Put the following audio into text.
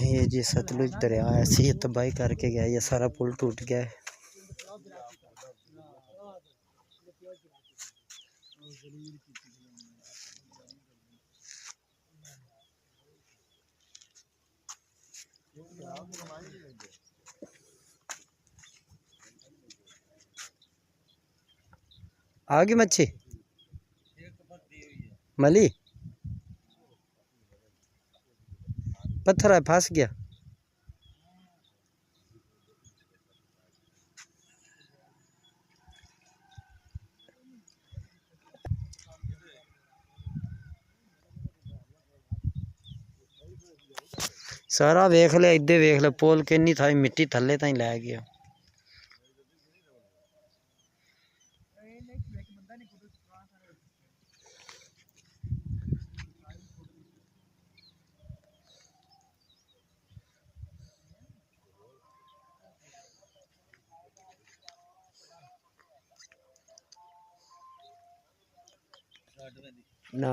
ये जी सतलुज दरिया ऐसी ही तबाही करके गया, ये सारा पुल टूट गया है। आगे मच्छी मली पत्थर है, फंस गया। सारा वेख लिया, इधर वेख लिया, पोल किन्नी था मिट्टी थले ताई लै गया। ना